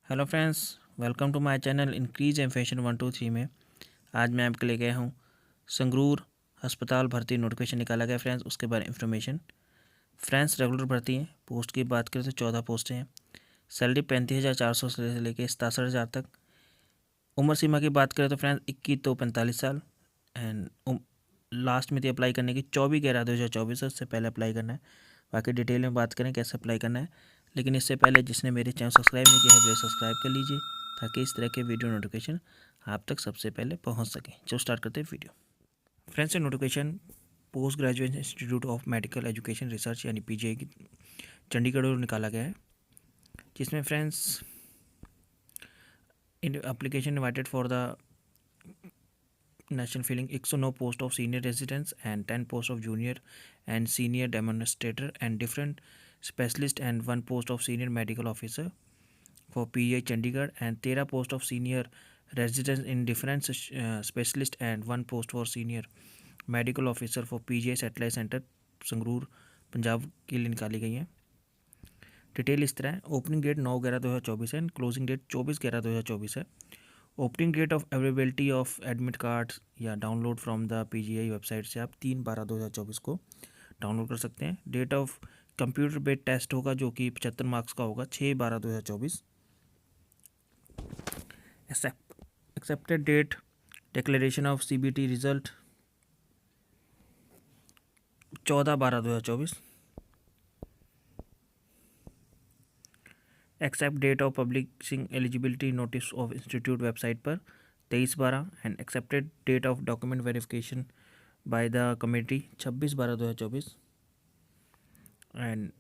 Hello friends, welcome to my channel increase एम्फेशन 123 में आज मैं आपके लिए गया हूँ संगरूर अस्पताल भर्ती नोटिफिकेशन निकाला गया फ्रेंड्स, उसके बारे में इंफॉर्मेशन। फ्रेंड्स रेगुलर भर्ती है। पोस्ट की बात करें तो 14 पोस्टें हैं। सैलरी 35,400 से लेकर 67,000 तक। उम्र सीमा की बात करें तो फ्रेंड्स 21 तो 45 साल एंड लास्ट में थी अप्लाई करने की 24/11/2024 है, उससे पहले अप्लाई करना है। बाकी डिटेल में बात करें कैसे अप्लाई करना है, लेकिन इससे पहले जिसने मेरे चैनल सब्सक्राइब नहीं किया है प्लीज़ सब्सक्राइब कर लीजिए ताकि इस तरह के वीडियो नोटिफिकेशन आप तक सबसे पहले पहुंच सकें। चलो स्टार्ट करते हैं video. Friends, notification post graduate institute of medical education research यानी पीजीआई की चंडीगढ़ और निकाला गया है, जिसमें friends in application invited for the national feeling 109 post of senior residents and 10 post of junior and senior demonstrator and different specialist and 1 post of senior medical officer for PEI Chandigarh and 13 post of senior residents in different specialist and 1 post for senior medical officer for PGI Satellite Center Sangrur Punjab के लिए निकाली गई है। Detail इस तरह है। Opening date 9/11/2024 है and closing date 24/11/2024 है। Opening date of availability of admit card या download from the PGI website से आप 3/12/2024 को डाउनलोड कर सकते हैं। Date of computer based test होगा जो कि 75 मार्क्स का होगा 6/12/2024। Accepted date declaration of CBT result 14/12/2024। Accept date of publishing eligibility notice of institute website पर 23/12 and accepted date of document verification by the committee 26/12/2024 and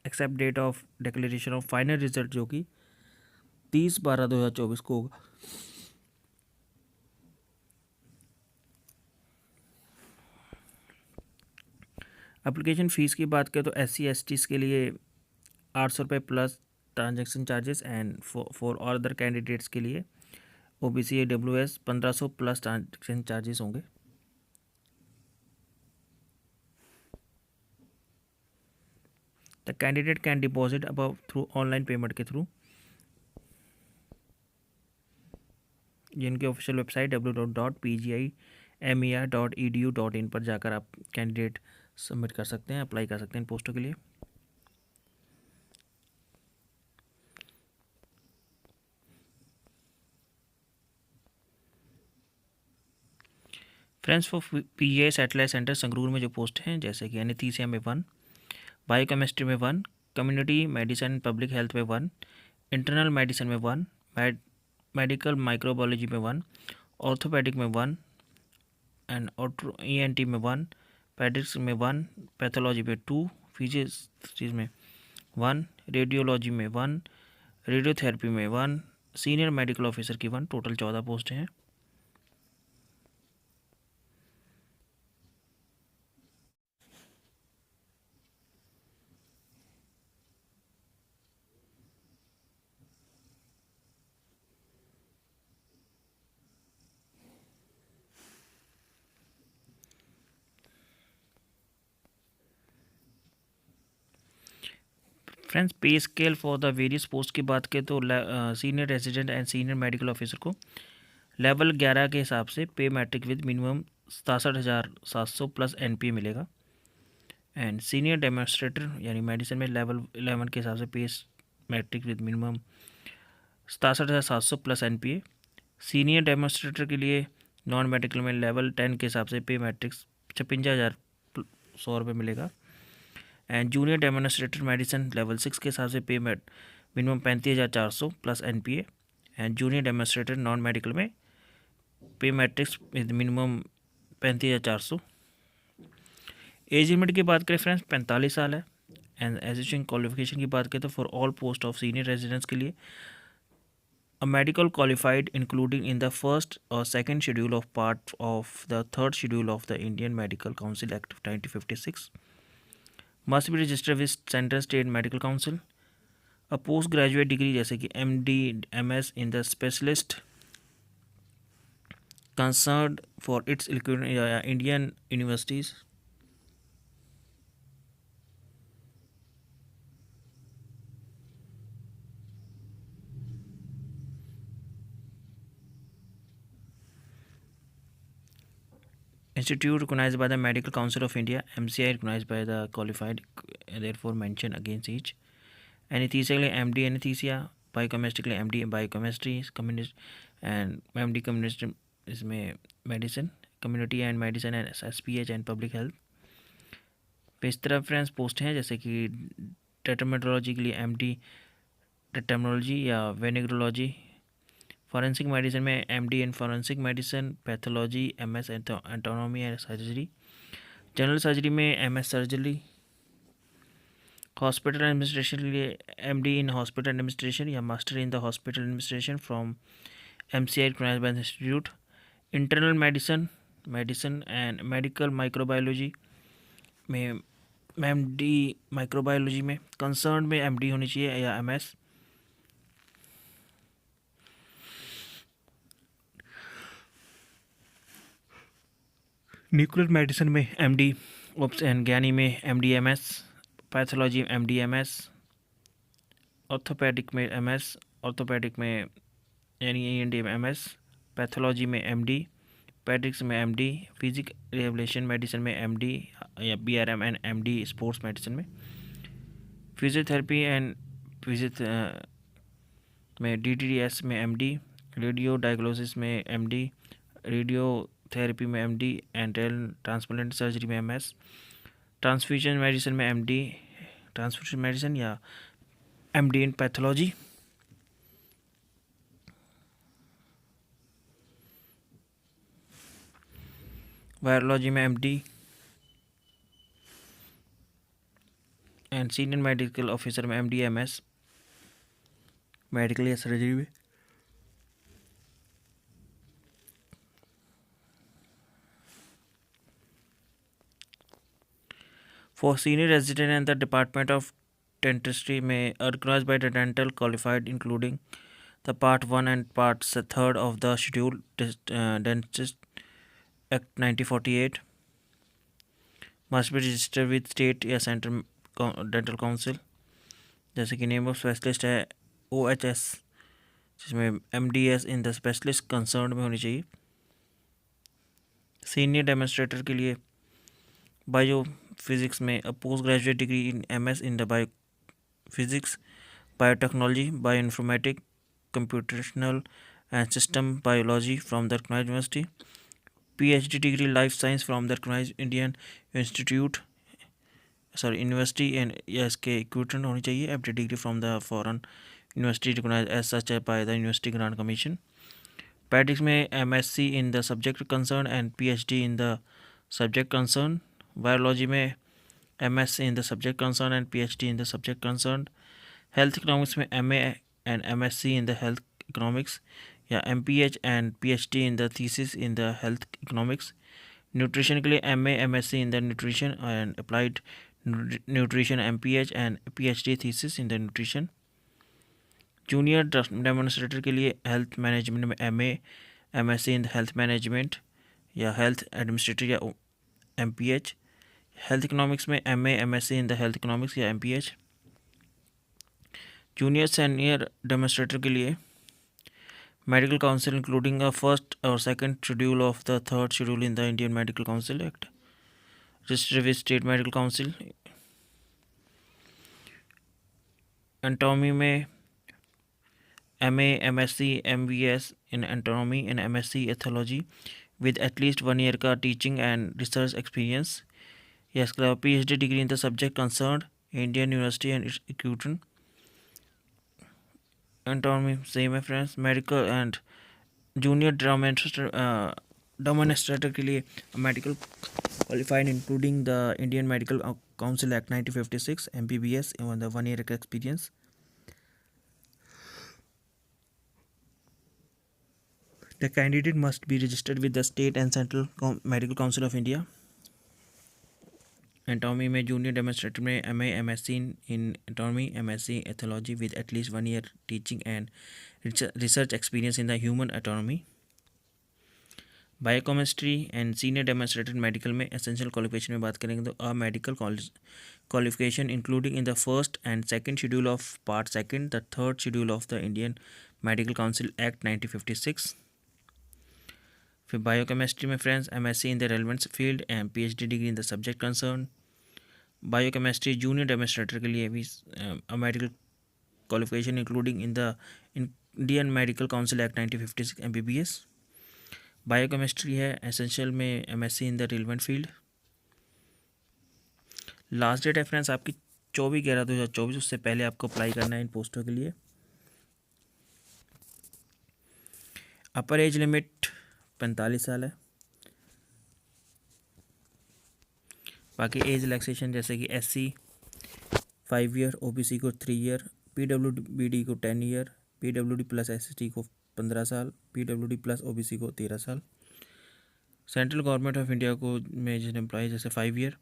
accept date of declaration of final result जो कि 30/12/2024 को होगा। Application fees की बात करें तो SC/STs के लिए 800 रुपये plus transaction charges and for other candidates के लिए OBC AWS 1500 plus transaction charges होंगे। The candidate can deposit above through online payment के थ्रू। जिनकी ऑफिशियल वेबसाइट www.pgimer.edu.in पर जाकर आप कैंडिडेट सबमिट कर सकते हैं, अप्लाई कर सकते हैं पोस्टों के लिए। Friends, for PGI satellite centre Sangrur में जो पोस्ट हैं जैसे कि एनेस्थीसिया में 1, बायोकेमिस्ट्री में 1, कम्युनिटी मेडिसिन पब्लिक हेल्थ में 1, इंटरनल मेडिसिन में 1, मेडिकल माइक्रोबायोलॉजी में 1, ऑर्थोपेडिक में 1 एंड ENT में 1, पेडिक्स में 1, पैथोलॉजी में 2, फिजियोलॉजी में 1, रेडियोलॉजी में 1, रेडियोथेरेपी में 1, सीनियर मेडिकल ऑफिसर की 1। टोटल 14 पोस्ट हैं। Friends, pay scale for the various post की बात करें तो senior resident and senior medical officer को लेवल 11 के हिसाब से pay matrix with minimum 67,700 plus NPA मिलेगा एंड सीनियर डेमोन्स्ट्रेटर यानी मेडिसिन में लेवल 11 के हिसाब से pay matrix with minimum 67,700 plus NPA। Senior demonstrator के लिए नॉन मेडिकल में लेवल 10 के हिसाब से पे मैट्रिक्स 56,100 रुपये मिलेगा and junior demonstrator medicine level 6 के हिसाब से पे minimum 35,400 plus NPA and junior demonstrator non medical में पे matrix with minimum 35,400। Age limit की बात करें फ्रेंड्स 45 साल है एंड एजुकेशन क्वालिफिकेशन की बात करें तो for all post of senior residents के लिए a medical qualified including in the first or second schedule of part of the third schedule of the Indian Medical Council Act of 1956 must be registered with Central State Medical Council। a postgraduate degree जैसे कि MD MS in the specialist concerned for its Indian universities Institute recognized by the Medical Council of India, MCI recognized by the qualified, therefore mention against each. Anesthesiologically MD anesthesia, biochemically MD biochemistry, communist and MD communist इसमें medicine, community and medicine and SPH and public health. फिर इस तरह friends post हैं जैसे कि टेटमेटोलॉजी के लिए MD dermatology या वेनेग्रोलॉजी। फॉरेंसिक मेडिसिन में MD in forensic medicine, pathology MS anatomy and surgery. General surgery में MS सर्जरी। हॉस्पिटल एडमिनिस्ट्रेशन के लिए MD इन हॉस्पिटल एडमिनिस्ट्रेशन या master in the hospital administration from MCI recognized by the institute। Internal medicine and medical microbiology में MD microbiology में concern में MD होनी चाहिए या MS। न्यूक्लियर मेडिसिन में MD ओप्स एंड ज्ञानी में MD MS। Pathology MD MS। Orthopaedic में MS, orthopaedic में ENT में MS। पैथोलॉजी में MD, पैडिक्स में MD। फिजिक रिहेबिलिटेशन मेडिसिन में MD या BRM and MD sports medicine में। फिजियोथेरेपी एंड में DTDS में MD। रेडियो डायग्नोसिस में MD, रेडियोथेरेपी में MD एंड ट्रांसप्लांट सर्जरी में MS। ट्रांसफ्यूजन मेडिसिन में MD, ट्रांसफ्यूजन मेडिसिन या MD इन पैथोलॉजी। वायरोलॉजी में MD and senior medical officer में MD MS। मेडिकल या सर्जरी में। For senior resident and the department of dentistry में recognized by the dental qualified including the part 1 and part 3 of the schedule dentist act 1948 must be registered with state या central dental council. जैसे कि name of specialist है OHS, जिसमें MDS in the specialist concern में होनी चाहिए। Senior demonstrator के लिए बायो फिजिक्स में post graduate degree in MS in the bio physics, biotechnology, bio informatic, computational and system biology from the recognized university. PhD degree life science from the recognized Indian institute university and या इसके equivalent होनी चाहिए। FD degree from the foreign university recognized as such by the university grant commission. पैडिक्स में MSc in the subject concern and PhD in the subject concern. Biology में MS in the subject concern and PhD in the subject concern. Health economics में MA and MSc in the health economics या MPH and PhD in the thesis in the health economics. Nutrition के लिए MA MSc in the nutrition and applied nutrition MPH and PhD thesis in the nutrition. Junior demonstrator के लिए health management में MA MSc in the health management या health administrator या MPH। Health economics में MA MSc in the health economics या MPH। Junior senior demonstrator के लिए medical council including the first और second schedule of the third schedule in the Indian medical council act, registered with state medical council. Anatomy में MA MSc MBS in anatomy and MSc ethology with at least 1 year का teaching and research experience या इसके अलावा PhD degree in the subject concern Indian university and equivalent. Anatomy same है friends. Medical and junior demonstrator के लिए medical qualified including the Indian medical council act 1956 MBBS एवं the 1 year का experience. The candidate must be registered with the state and central medical council of India। Anatomy में junior demonstrator में MA MSc in anatomy MSc ethology with at least 1 year teaching and research experience in the human anatomy. Biochemistry and senior demonstrator medical में essential qualification में बात करेंगे तो medical qualification including in the first and second schedule of part second the third schedule of the Indian medical council act 1956। फिर biochemistry में friends MSc in the relevant field and PhD degree in the subject concern. Biochemistry junior demonstrator के लिए भी medical qualification including in the Indian medical council act 1956 MBBS। Biochemistry है essential में MSc in the relevant field. Last date है friends आपकी 24/11/2024, उससे पहले आपको अप्लाई करना है इन पोस्टों के लिए। अपर एज लिमिट 45 साल है। बाकी एज रिलैक्सेशन जैसे कि SC 5 ईयर, OBC को 3 ईयर, PWBD को 10 ईयर, PWD प्लस SST को 15 साल, PWD प्लस OBC को 13 साल। सेंट्रल गवर्नमेंट ऑफ इंडिया को में जिन एम्प्लॉय जैसे 5 ईयर,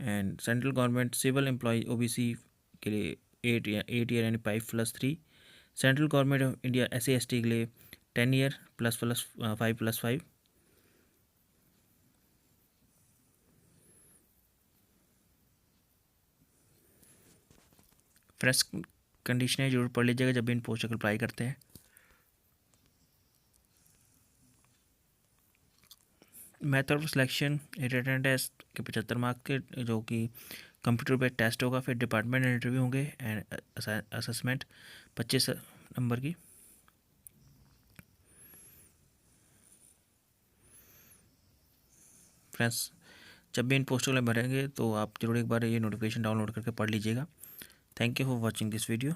and central government civil employ OBC के लिए 8 ईयर यानी 5+3। Central government of India SC/ST के लिए 10 ईयर +5+5। फ्रेश कंडीशनें जरूर पढ़ लीजिएगा जब भी इन पोस्टों को अप्लाई करते हैं। Method of selection written test के 75 मार्क्स के जो कि कंप्यूटर बेस्ड टेस्ट होगा, फिर डिपार्टमेंट इंटरव्यू होंगे एंड असेसमेंट 25 नंबर की। फ्रेंड्स जब भी इन पोस्टों के लिए भरेंगे तो आप जरूर एक बार ये नोटिफिकेशन डाउनलोड करके पढ़ लीजिएगा। Thank you for watching this video.